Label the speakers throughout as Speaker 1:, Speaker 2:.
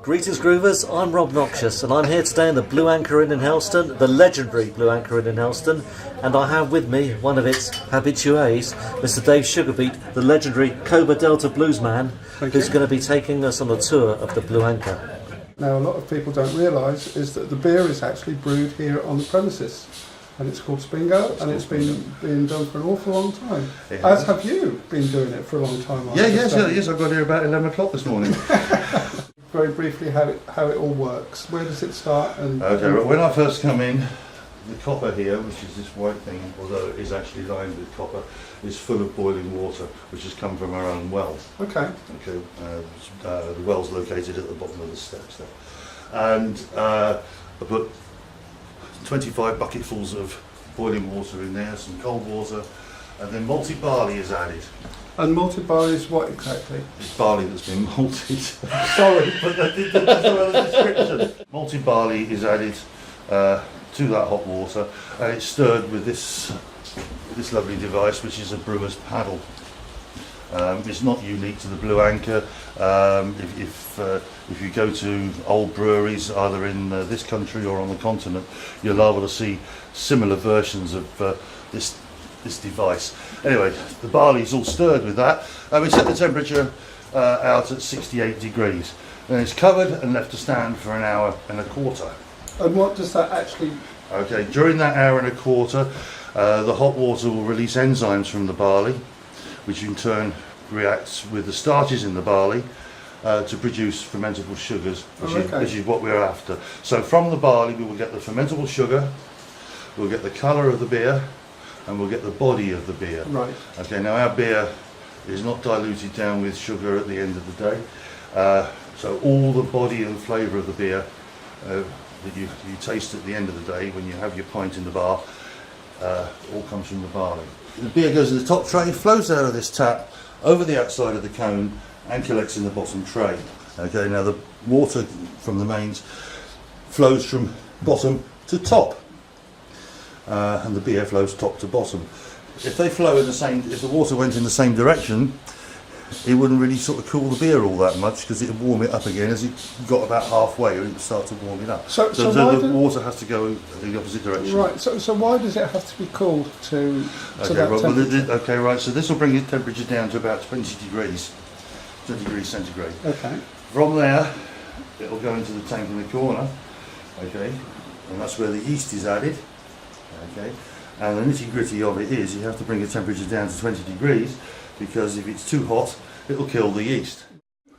Speaker 1: Greetings Groovers, I'm Rob Noxious and I'm here today in the Blue Anchor Inn in Helston, the legendary Blue Anchor Inn in Helston, and I have with me one of its habitués, Mr. Dave Sugarbeet, the legendary Cobra Delta bluesman, who's going to be taking us on a tour of the Blue Anchor.
Speaker 2: Now, a lot of people don't realise is that the beer is actually brewed here on the premises, and it's called Spingo, and it's been done for an awful long time. As have you been doing it for a long time?
Speaker 3: Yes, I got here about 11 o'clock this morning.
Speaker 2: Very briefly, how it all works. Where does it start?
Speaker 3: Okay, when I first come in, the copper here, which is this white thing, although it is actually lined with copper, is full of boiling water, which has come from our own well.
Speaker 2: Okay.
Speaker 3: The well's located at the bottom of the steps there. And I put 25 bucketfuls of boiling water in there, some cold water, and then malted barley is added.
Speaker 2: And malted barley is what exactly?
Speaker 3: It's barley that's been malted.
Speaker 2: Sorry,
Speaker 3: but that's no other description. Malted barley is added to that hot water, and it's stirred with this lovely device, which is a brewer's paddle. It's not unique to the Blue Anchor. If you go to old breweries, either in this country or on the continent, you'll be able to see similar versions of this device. Anyway, the barley's all stirred with that, and we set the temperature out at 68 degrees. Then it's covered and left to stand for an hour and a quarter.
Speaker 2: And what does that actually...
Speaker 3: Okay, during that hour and a quarter, the hot water will release enzymes from the barley, which in turn reacts with the starches in the barley to produce fermentable sugars, which is what we're after. So from the barley we will get the fermentable sugar, we'll get the colour of the beer, and we'll get the body of the beer.
Speaker 2: Right.
Speaker 3: Okay, now our beer is not diluted down with sugar at the end of the day, so all the body and flavour of the beer that you taste at the end of the day when you have your pint in the bar all comes from the barley. The beer goes in the top tray, flows out of this tap over the outside of the cone and collects in the bottom tray. Okay, now the water from the mains flows from bottom to top, and the beer flows top to bottom. If they flow in if the water went in the same direction, it wouldn't really sort of cool the beer all that much, because it would warm it up again as it got about halfway, and it would start to warm it up. So the water has to go in the opposite direction.
Speaker 2: Right. So why does it have to be cooled to that temperature?
Speaker 3: Okay, right. So this will bring the temperature down to about 20 degrees centigrade.
Speaker 2: Okay.
Speaker 3: From there, it will go into the tank in the corner. Okay, and that's where the yeast is added. Okay, and the nitty gritty of it is you have to bring the temperature down to 20 degrees, because if it's too hot, it'll kill the yeast.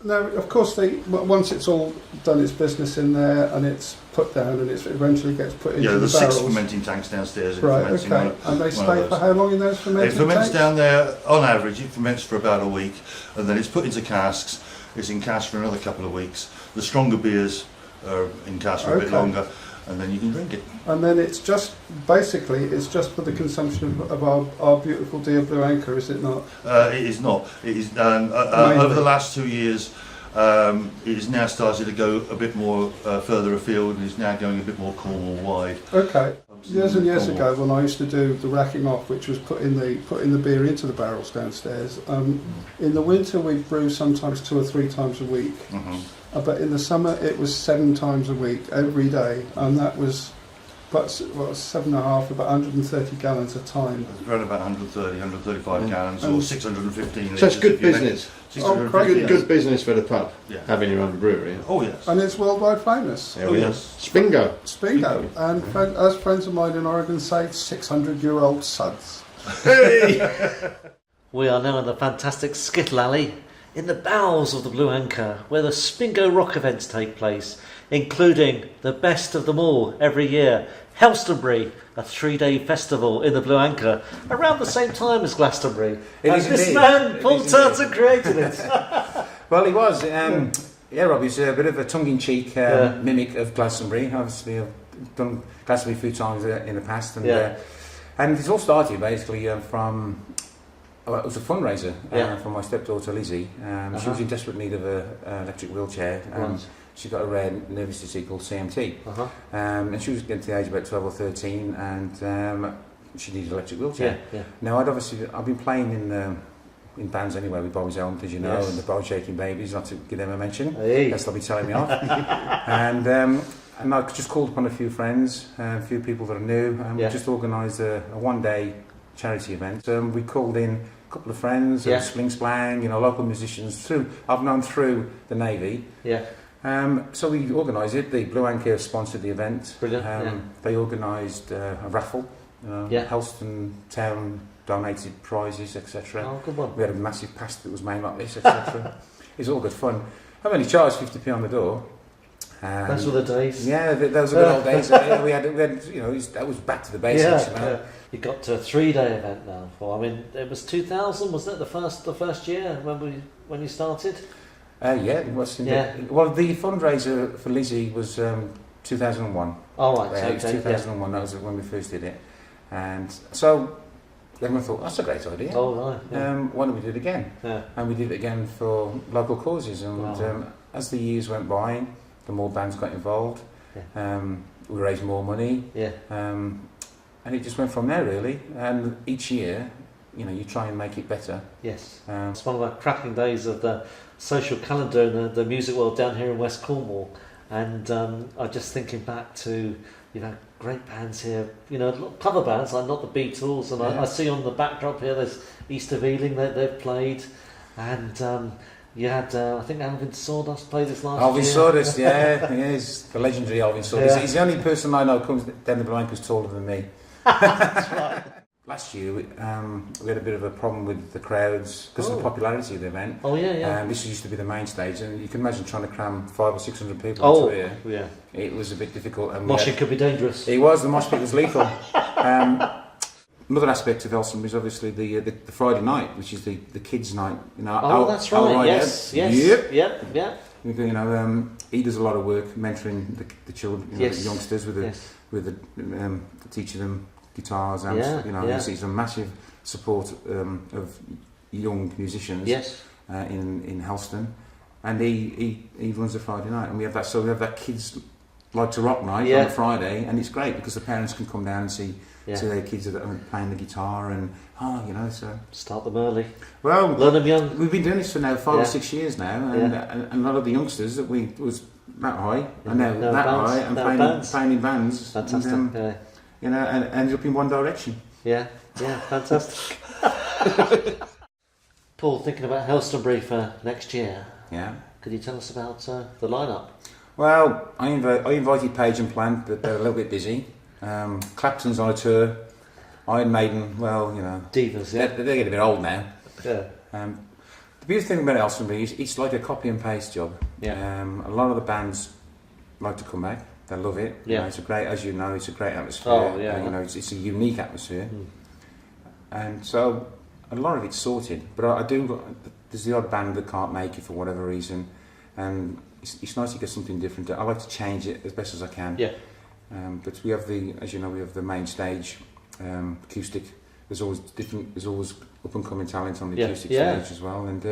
Speaker 2: Now, of course, once it's all done its business in there and it's put down and it eventually gets put into the barrels.
Speaker 3: Yeah, there's 6 fermenting tanks downstairs.
Speaker 2: Right, okay. And they stay for how long in those fermenting tanks?
Speaker 3: It ferments down there, on average, it ferments for about a week, and then it's put into casks. It's in cask for another couple of weeks. The stronger beers are in cask for a bit longer, and then you can drink it.
Speaker 2: And then it's just for the consumption of our beautiful dear Blue Anchor, is it not?
Speaker 3: It is not. It is over the last 2 years. It has now started to go a bit more further afield, and is now going a bit more Cornwall wide.
Speaker 2: Okay. Years and years ago, when I used to do the racking off, which was putting the beer into the barrels downstairs, in the winter we'd brew sometimes 2 or 3 times a week. But in the summer it was 7 times a week, every day, and that was Buttz, 7.5, about 130 gallons a time.
Speaker 3: It's around about 135 gallons, or 615 litres.
Speaker 4: So it's good business. Good business for the pub, having your own brewery.
Speaker 3: Oh yes.
Speaker 2: And it's worldwide famous.
Speaker 4: Oh yes. Spingo.
Speaker 2: And as friends of mine in Oregon say, 600-year-old suds.
Speaker 4: Hey!
Speaker 1: We are now in the fantastic Skittle Alley in the bowels of the Blue Anchor, where the Spingo rock events take place, including the best of them all every year, Helstonbury, a 3-day festival in the Blue Anchor, around the same time as Glastonbury. And this man, Paul Turton, created it.
Speaker 5: Well, he was. Rob, he's a bit of a tongue-in-cheek mimic of Glastonbury. Obviously, I've done Glastonbury a few times in the past, and it's all started basically from. It was a fundraiser for my stepdaughter Lizzie. She was in desperate need of an electric wheelchair. She got a rare nervous disease called CMT. And she was getting to the age of about 12 or 13, and she needed an electric wheelchair. Now, I've been playing in in bands anyway with Bobby's Elm, as you know, and the Bow Shaking Babies, not to give them a mention.
Speaker 1: Hey.
Speaker 5: They'll be telling me off. And I just called upon a few friends, a few people that I knew, and we just organised a one-day charity event. We called in a couple of friends, Spling Splang, local musicians I've known through the Navy.
Speaker 1: Yeah.
Speaker 5: So we organised it. The Blue Anchor sponsored the event.
Speaker 1: Brilliant.
Speaker 5: They organised a raffle. Helston Town donated prizes, etc.
Speaker 1: Oh, good one.
Speaker 5: We had a massive past that was made like this, etc. It's all good fun. I only charged 50p on the door.
Speaker 1: Those were the days.
Speaker 5: Yeah, those were good old days. we had, that was back to the basics.
Speaker 1: You got to a 3-day event now. It was 2000, wasn't it? The first year when you started.
Speaker 5: It was. Well, the fundraiser for Lizzie was 2001.
Speaker 1: Oh right,
Speaker 5: it was 2001. That was when we first did it, and so then we thought that's a great idea.
Speaker 1: Oh right. Yeah.
Speaker 5: Why don't we do it again?
Speaker 1: Yeah.
Speaker 5: And we did it again for local causes, and as the years went by, the more bands got involved. Yeah. We raised more money. Yeah. And it just went from there really. And each year, you try and make it better. Yes.
Speaker 1: It's one of the cracking days of the social calendar in the music world down here in West Cornwall. And I'm just thinking back to, great bands here, cover bands like Not the Beatles, and I see on the backdrop here there's East of Ealing that they've played, and you had, I think Alvin Sawdust played this last year.
Speaker 5: Alvin Sawdust, he's the legendary Alvin Sawdust. He's the only person I know who comes down the blank who's taller than me.
Speaker 1: That's right.
Speaker 5: Last year we had a bit of a problem with the crowds because of the popularity of the event.
Speaker 1: Oh yeah.
Speaker 5: This used to be the main stage, and you can imagine trying to cram 500 or 600 people into it.
Speaker 1: Yeah.
Speaker 5: It was a bit difficult. And
Speaker 1: moshing could be dangerous.
Speaker 5: It was. The mosh pit was lethal. Another aspect of Helston is obviously the Friday night, which is the kids' night.
Speaker 1: That's right. Yes. Yep.
Speaker 5: He does a lot of work mentoring the children, the youngsters with the teaching them guitars, and he's a massive support of young musicians in Helston, and he runs a Friday night, and we have that. So we have that kids like to rock night on a Friday, and it's great because the parents can come down and see their kids that are playing the guitar, and so
Speaker 1: start them early.
Speaker 5: Well,
Speaker 1: learn them young.
Speaker 5: We've been doing this for now 5 or 6 years now, and a lot of the youngsters that was that high, and now that high, and playing in bands.
Speaker 1: Fantastic.
Speaker 5: And ended up in One Direction.
Speaker 1: Yeah, fantastic. Paul, thinking about Helstonbury for next year.
Speaker 5: Yeah.
Speaker 1: Could you tell us about the lineup?
Speaker 5: Well, I invited Page and Plant, but they're a little bit busy. Clapton's on a tour. Iron Maiden,
Speaker 1: divas. Yeah,
Speaker 5: they're getting a bit old now.
Speaker 1: Yeah.
Speaker 5: The beautiful thing about Helstonbury is it's like a copy and paste job. Yeah. A lot of the bands like to come back. They love it.
Speaker 1: Yeah.
Speaker 5: It's a great atmosphere.
Speaker 1: Oh, yeah.
Speaker 5: It's a unique atmosphere. And so a lot of it's sorted. But there's the odd band that can't make it for whatever reason, and it's nice to get something different. I like to change it as best as I can.
Speaker 1: Yeah.
Speaker 5: But we have we have the main stage, acoustic. There's always up and coming talent on the acoustic stage as well. And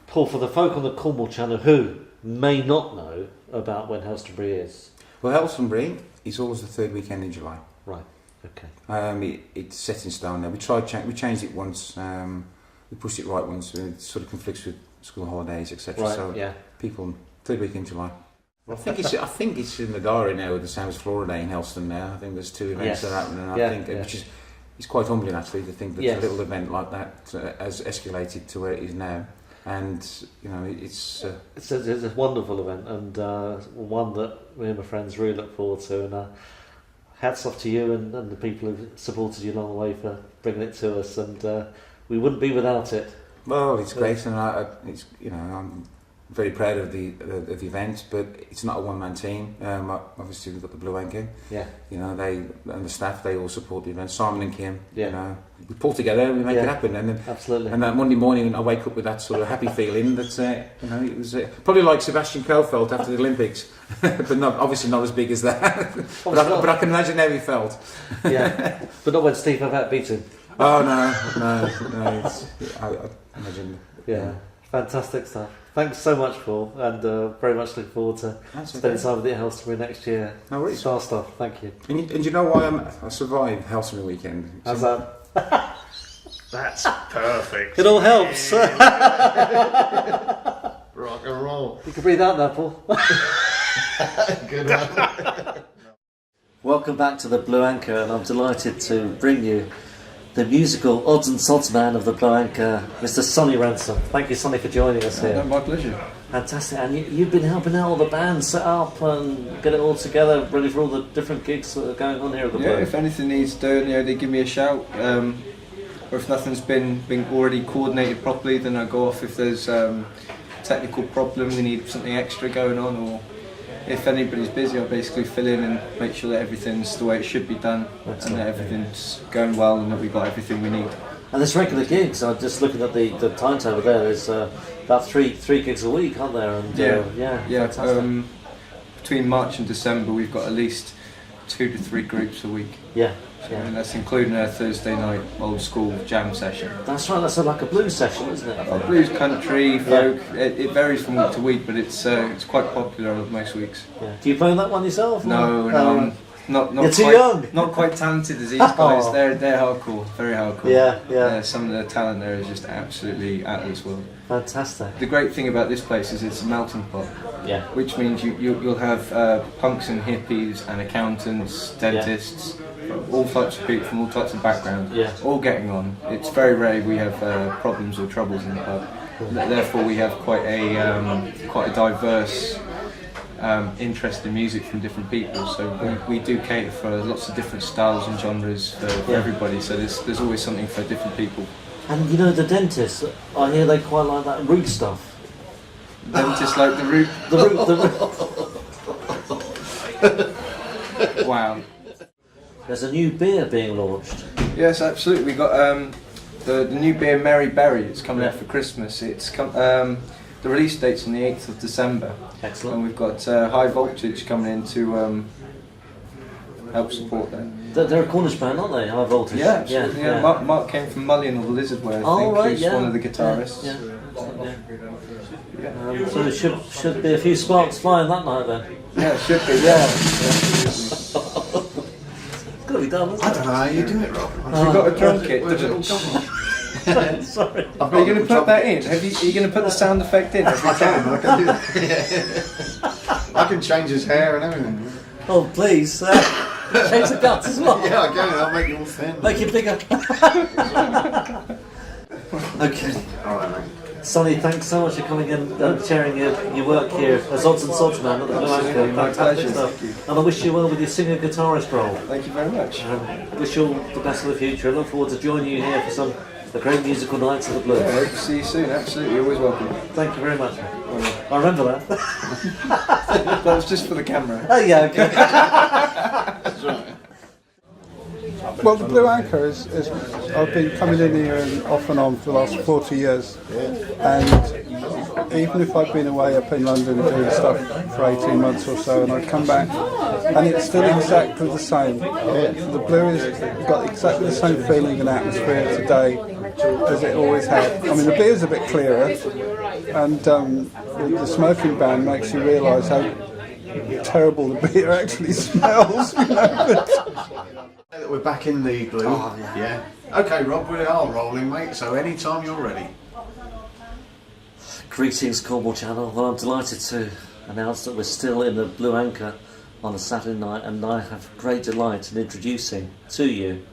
Speaker 1: Paul, for the folk on the Cornwall channel who may not know about when Helstonbury is.
Speaker 5: Well, Helstonbury is always the third weekend in July.
Speaker 1: Right. Okay.
Speaker 5: It's set in stone now. We changed it once. We pushed it right once. It sort of conflicts with school holidays, etc.
Speaker 1: Right.
Speaker 5: So people third week in July. Well, I think it's in the diary now with the Sounds Florida Day in Helston now. I think there's 2 events that are happening. And I think which is it's quite humbling actually to think that a little event like that has escalated to where it is now. And it's
Speaker 1: a wonderful event, and one that me and my friends really look forward to. And hats off to you and the people who supported you along the way for bringing it to us. And we wouldn't be without it.
Speaker 5: Well, it's great, and I'm very proud of the event, but it's not a one-man team. Obviously, we've got the Blue Anchor.
Speaker 1: Yeah.
Speaker 5: They and the staff, they all support the event. Simon and Kim. Yeah. We pull together, we make it happen, and then
Speaker 1: absolutely.
Speaker 5: And that Monday morning, I wake up with that sort of happy feeling that it was probably like Sebastian Coe felt after the Olympics, but obviously not as big as that. but I can imagine how he felt.
Speaker 1: Yeah, but not when Steve Ovett beat him.
Speaker 5: Oh no! I imagine.
Speaker 1: Yeah, fantastic stuff. Thanks so much, Paul, and very much look forward to spending time with you at Helstonbury next year.
Speaker 5: No worries.
Speaker 1: Star stuff, thank you.
Speaker 5: And you know why I survived Helstonbury weekend?
Speaker 1: How's that?
Speaker 3: That's perfect.
Speaker 1: It all helps.
Speaker 4: Rock and roll.
Speaker 1: You can breathe out now, Paul.
Speaker 4: Good one.
Speaker 1: Welcome back to the Blue Anchor, and I'm delighted to bring you the musical odds and sods man of the Blue Anchor, Mr. Sonny Ransom. Thank you, Sonny, for joining us here.
Speaker 6: No, my pleasure.
Speaker 1: Fantastic. And you've been helping out all the bands set up and get it all together, ready for all the different gigs that are going on here at the Blue.
Speaker 6: Yeah, if anything needs doing, they give me a shout. Or if nothing's been already coordinated properly, then I go off if there's technical problem, we need something extra going on, or if anybody's busy, I'll basically fill in and make sure that everything's the way it should be done. That's and that everything's going well and that we've got everything we need.
Speaker 1: And there's regular gigs. I'm just looking at the timetable there. There's about three gigs a week, aren't there? And,
Speaker 6: yeah. Between March and December, we've got at least 2 to 3 groups a week.
Speaker 1: Yeah.
Speaker 6: So, and that's including a Thursday night old school jam session.
Speaker 1: That's right. That's like a blues session, isn't it?
Speaker 6: Blues, country, folk. Yeah. It varies from week to week, but it's quite popular most weeks.
Speaker 1: Yeah. Do you play on that one yourself?
Speaker 6: No. Not
Speaker 1: you're too
Speaker 6: quite,
Speaker 1: young.
Speaker 6: Not quite talented as these guys.
Speaker 1: Oh.
Speaker 6: They're hardcore, very hardcore.
Speaker 1: Yeah.
Speaker 6: Some of the talent there is just absolutely out of this world.
Speaker 1: Fantastic.
Speaker 6: The great thing about this place is it's a melting pot.
Speaker 1: Yeah.
Speaker 6: Which means you'll have punks and hippies and accountants, dentists, all types of people from all types of backgrounds, all getting on. It's very rare we have problems or troubles in the pub. Therefore, we have quite a diverse interest in music from different people. So we do cater for lots of different styles and genres for everybody. So there's always something for different people.
Speaker 1: And you know the dentists, I hear they quite like that root stuff.
Speaker 6: Dentists like the root.
Speaker 1: The root.
Speaker 6: Wow.
Speaker 1: There's a new beer being launched.
Speaker 6: Yes, absolutely. We got the new beer Mary Berry. It's coming out for Christmas. The release date's on the 8th of December.
Speaker 1: Excellent.
Speaker 6: And we've got High Voltage coming in to help support that.
Speaker 1: They're a Cornish band, aren't they? High Voltage.
Speaker 6: Yeah, absolutely. Yeah. Mark came from Mullion or the Lizardware, I think. He's one of the guitarists.
Speaker 1: So there should be a few sparks flying that night then.
Speaker 6: Yeah, it should be.
Speaker 1: It's got to be done, isn't it?
Speaker 4: I don't know how you do it, Rob.
Speaker 6: We've got a drum kit.
Speaker 1: Sorry.
Speaker 6: Are you going to put that in? Are you going to put the sound effect in every time?
Speaker 4: I can do that. I can change his hair and everything.
Speaker 1: Oh, please. Change the guts as well.
Speaker 4: Yeah, I can. I'll make it all thin.
Speaker 1: Make it bigger. Okay.
Speaker 4: Alright, mate.
Speaker 1: Sonny, thanks so much for coming and sharing your work here as Odds and Sods man at the Blue Anchor.
Speaker 6: My pleasure.
Speaker 1: Stuff. And I wish you well with your singer-guitarist role.
Speaker 6: Thank you very much.
Speaker 1: Wish you all the best for the future. I look forward to joining you here for some of the great musical nights of the Blue.
Speaker 6: Yeah, hope to see you soon. Absolutely, you're always welcome.
Speaker 1: Thank you very much. I remember that.
Speaker 6: That was just for the camera.
Speaker 1: Oh yeah, okay.
Speaker 4: That's right.
Speaker 2: Well, the Blue Anchor is I've been coming in here and off and on for the last 40 years, and even if I've been away up in London doing stuff for 18 months or so, and I come back, and it's still exactly the same. The Blue has got exactly the same feeling and atmosphere today as it always had. I mean, the beer's a bit clearer, and the smoking ban makes you realise how terrible the beer actually smells.
Speaker 4: We're back in the Blue.
Speaker 1: Oh,
Speaker 4: yeah. Okay, Rob, we are rolling, mate. So anytime you're ready.
Speaker 1: Greetings, Cornwall Channel. Well, I'm delighted to announce that we're still in the Blue Anchor on a Saturday night, and I have great delight in introducing to you